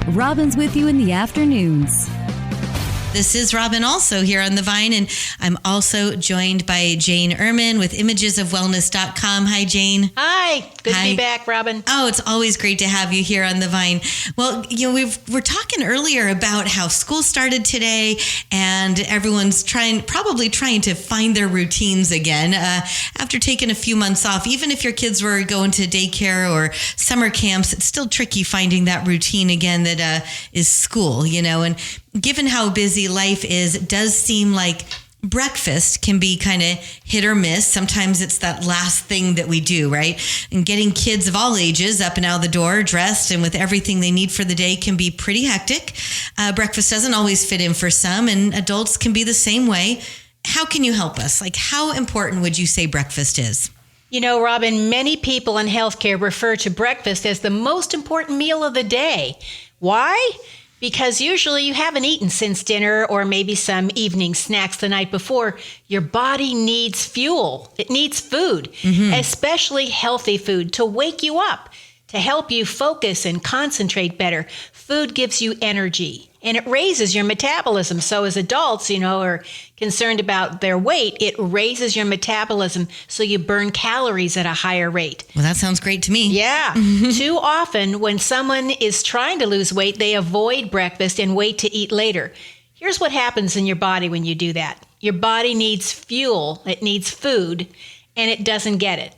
Robin's with you in the afternoons. This is Robin also here on The Vine, and I'm also joined by Jane Ehrman with imagesofwellness.com. Hi, Jane. Hi. Good Hi. to be back, Robin. Oh, it's always great to have you here on The Vine. Well, we're talking earlier about how school started today, and everyone's probably trying to find their routines again after taking a few months off. Even if your kids were going to daycare or summer camps, it's still tricky finding that routine again that is school, and given how busy life is, it does seem like breakfast can be kind of hit or miss. Sometimes it's that last thing that we do, right? And getting kids of all ages up and out the door, dressed and with everything they need for the day can be pretty hectic. Breakfast doesn't always fit in for some, and adults can be the same way. How can you help us? Like, how important would you say breakfast is? Robin, many people in healthcare refer to breakfast as the most important meal of the day. Why? Because usually you haven't eaten since dinner or maybe some evening snacks the night before. Your body needs fuel. It needs food, especially healthy food to wake you up, to help you focus and concentrate better. Food gives you energy and it raises your metabolism. So as adults, are concerned about their weight, it raises your metabolism so you burn calories at a higher rate. Well, that sounds great to me. Yeah. Too often when someone is trying to lose weight, they avoid breakfast and wait to eat later. Here's what happens in your body when you do that. Your body needs fuel, it needs food, and it doesn't get it.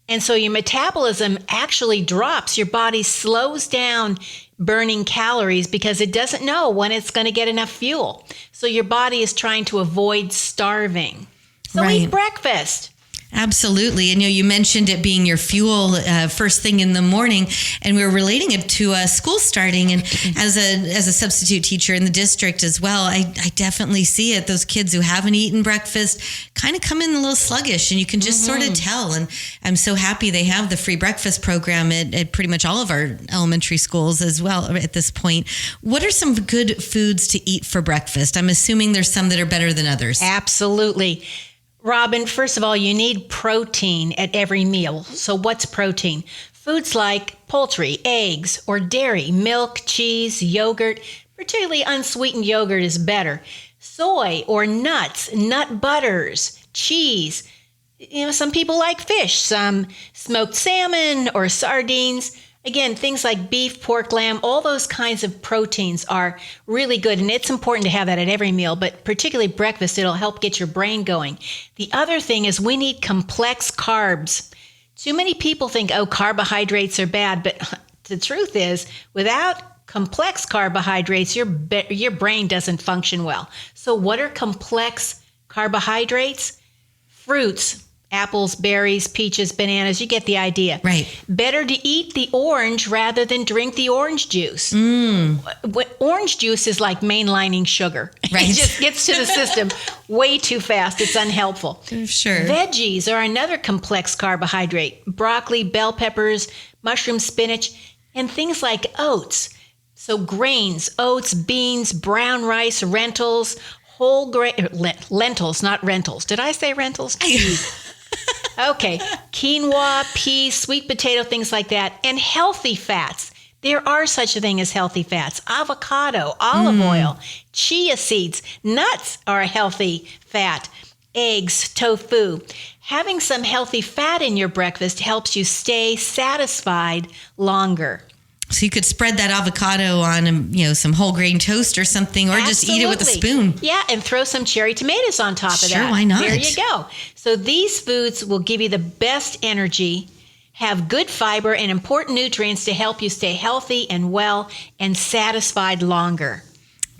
And so your metabolism actually drops. Your body slows down burning calories because it doesn't know when it's going to get enough fuel. So your body is trying to avoid starving. So eat breakfast. Absolutely. And you mentioned it being your fuel first thing in the morning, and we were relating it to school starting. And as a substitute teacher in the district as well, I definitely see it. Those kids who haven't eaten breakfast kind of come in a little sluggish, and you can just sort of tell. And I'm so happy they have the free breakfast program at pretty much all of our elementary schools as well at this point. What are some good foods to eat for breakfast? I'm assuming there's some that are better than others. Absolutely. Robin, first of all, you need protein at every meal. So what's protein? Foods like poultry, eggs, or dairy, milk, cheese, yogurt. Particularly unsweetened yogurt is better. Soy or nuts, nut butters, cheese. Some people like fish, some smoked salmon or sardines. Again, things like beef, pork, lamb, all those kinds of proteins are really good. And it's important to have that at every meal, but particularly breakfast, it'll help get your brain going. The other thing is we need complex carbs. Too many people think, carbohydrates are bad. But the truth is, without complex carbohydrates, your brain doesn't function well. So what are complex carbohydrates? Fruits. Apples, berries, peaches, bananas, you get the idea. Right. Better to eat the orange rather than drink the orange juice. Orange juice is like mainlining sugar. Right. It just gets to the system way too fast. It's unhelpful. Sure. Veggies are another complex carbohydrate. Broccoli, bell peppers, mushroom, spinach, and things like oats. So grains, oats, beans, brown rice, lentils, whole grain, lentils, not rentals. Did I say rentals? Okay, quinoa, peas, sweet potato, things like that, and healthy fats. There are such a thing as healthy fats. Avocado, olive oil, chia seeds, nuts are a healthy fat. Eggs, tofu. Having some healthy fat in your breakfast helps you stay satisfied longer. So you could spread that avocado on, some whole grain toast or something, or just eat it with a spoon. Yeah, and throw some cherry tomatoes on top of that. Sure, why not? There you go. So these foods will give you the best energy, have good fiber and important nutrients to help you stay healthy and well and satisfied longer.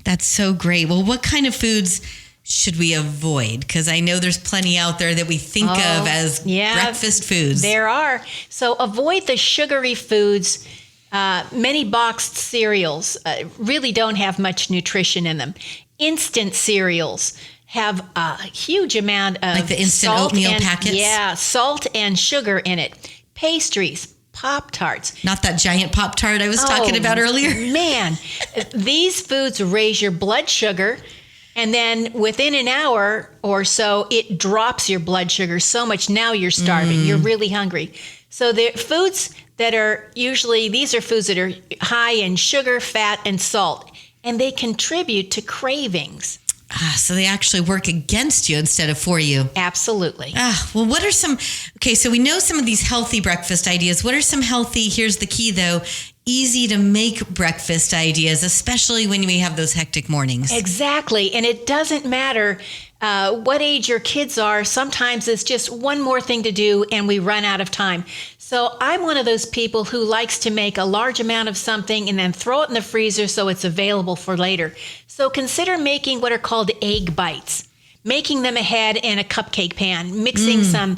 That's so great. Well, what kind of foods should we avoid? Because I know there's plenty out there that we think of as breakfast foods. There are. So avoid the sugary foods. Many boxed cereals really don't have much nutrition in them. Instant cereals have a huge amount of like the instant oatmeal packets? Yeah, salt and sugar in it. Pastries, Pop-Tarts. Not that giant Pop-Tart I was talking about earlier. Man, these foods raise your blood sugar, and then within an hour or so, it drops your blood sugar so much now you're starving. You're really hungry. So the foods that are usually, these are foods that are high in sugar, fat, and salt, and they contribute to cravings. So they actually work against you instead of for you. Absolutely. Well, what are some, okay, so we know some of these healthy breakfast ideas. What are some healthy, here's the key though, easy to make breakfast ideas, especially when we have those hectic mornings? Exactly. And it doesn't matter what age your kids are. Sometimes it's just one more thing to do and we run out of time. So I'm one of those people who likes to make a large amount of something and then throw it in the freezer so it's available for later. So consider making what are called egg bites, making them ahead in a cupcake pan, mixing some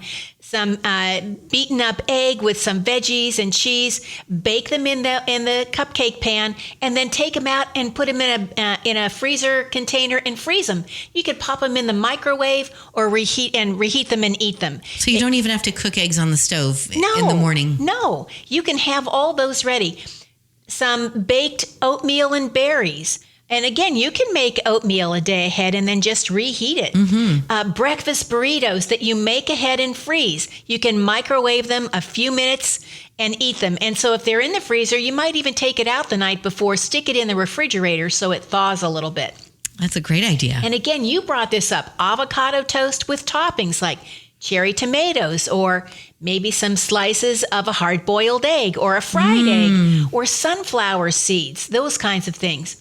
beaten up egg with some veggies and cheese, bake them in the cupcake pan, and then take them out and put them in a freezer container and freeze them. You could pop them in the microwave or reheat them and eat them. So you don't even have to cook eggs on the stove in the morning. No, you can have all those ready. Some baked oatmeal and berries. And again, you can make oatmeal a day ahead and then just reheat it. Breakfast burritos that you make ahead and freeze. You can microwave them a few minutes and eat them. And so if they're in the freezer, you might even take it out the night before, stick it in the refrigerator so it thaws a little bit. That's a great idea. And again, you brought this up, avocado toast with toppings like cherry tomatoes, or maybe some slices of a hard-boiled egg or a fried egg, or sunflower seeds, those kinds of things.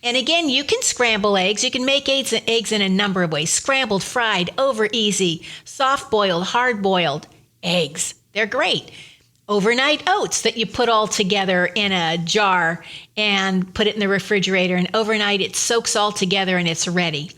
And again, you can scramble eggs. You can make eggs in a number of ways. Scrambled, fried, over easy, soft-boiled, hard-boiled eggs. They're great. Overnight oats that you put all together in a jar and put it in the refrigerator. And overnight it soaks all together and it's ready.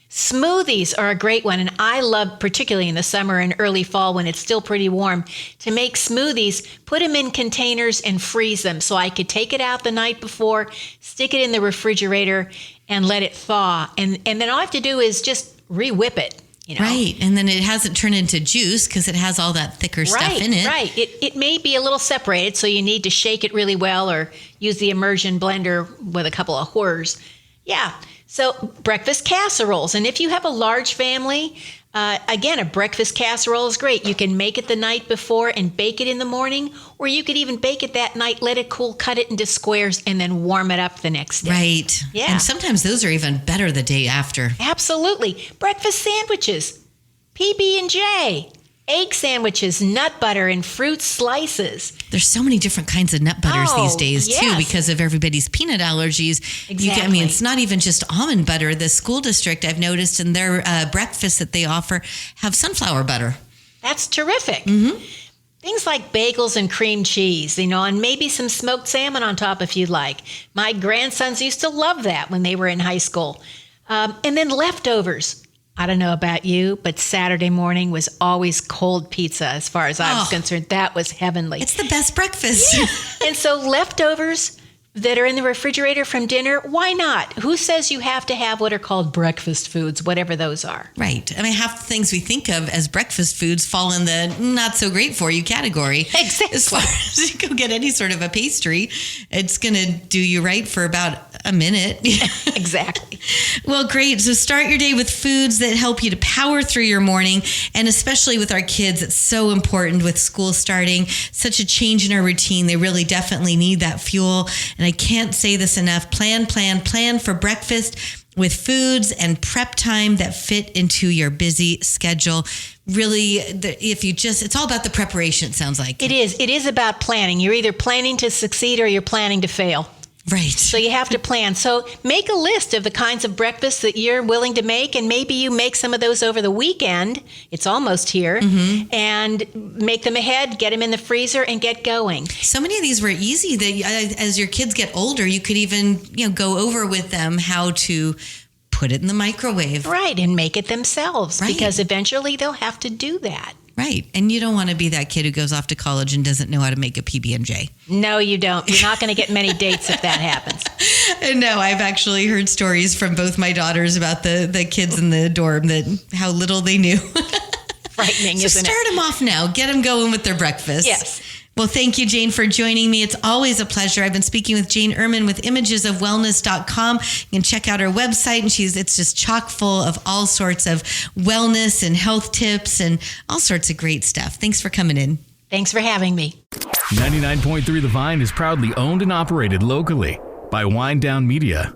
Smoothies are a great one. And I love, particularly in the summer and early fall when it's still pretty warm, to make smoothies, put them in containers and freeze them. So I could take it out the night before, stick it in the refrigerator and let it thaw. And then all I have to do is just re-whip it. Right. And then it hasn't turned into juice because it has all that thicker stuff in it. Right. It may be a little separated, so you need to shake it really well or use the immersion blender with a couple of whirs. Yeah. So breakfast casseroles. And if you have a large family, again, a breakfast casserole is great. You can make it the night before and bake it in the morning, or you could even bake it that night, let it cool, cut it into squares, and then warm it up the next day. Right. Yeah. And sometimes those are even better the day after. Absolutely. Breakfast sandwiches, PB&J, egg sandwiches, nut butter, and fruit slices. There's so many different kinds of nut butters these days, too, because of everybody's peanut allergies. Exactly. It's not even just almond butter. The school district, I've noticed in their breakfast that they offer, have sunflower butter. That's terrific. Things like bagels and cream cheese, and maybe some smoked salmon on top if you'd like. My grandsons used to love that when they were in high school. And then leftovers. I don't know about you, but Saturday morning was always cold pizza as far as I was concerned. That was heavenly. It's the best breakfast. Yeah. And so leftovers that are in the refrigerator from dinner, why not? Who says you have to have what are called breakfast foods, whatever those are? Right. I mean, half the things we think of as breakfast foods fall in the not so great for you category. Exactly. As far as you go get any sort of a pastry, it's going to do you right for about a minute. Exactly. Well, great. So start your day with foods that help you to power through your morning. And especially with our kids, it's so important with school starting, such a change in our routine. They really definitely need that fuel. And I can't say this enough. Plan for breakfast with foods and prep time that fit into your busy schedule. Really, it's all about the preparation, it sounds like. It is. It is about planning. You're either planning to succeed or you're planning to fail. Right. So you have to plan. So make a list of the kinds of breakfasts that you're willing to make, and maybe you make some of those over the weekend. It's almost here. And make them ahead, get them in the freezer, and get going. So many of these were easy that as your kids get older, you could even go over with them how to put it in the microwave. Right, and make it themselves, Right. because eventually they'll have to do that. Right. And you don't want to be that kid who goes off to college and doesn't know how to make a PB&J. No, you don't. You're not going to get many dates if that happens. No, I've actually heard stories from both my daughters about the kids in the dorm, that how little they knew. Frightening, So isn't it? start them off now. Get them going with their breakfast. Yes. Well, thank you, Jane, for joining me. It's always a pleasure. I've been speaking with Jane Ehrman with imagesofwellness.com. You can check out her website, and it's just chock full of all sorts of wellness and health tips and all sorts of great stuff. Thanks for coming in. Thanks for having me. 99.3 The Vine is proudly owned and operated locally by Wind Down Media.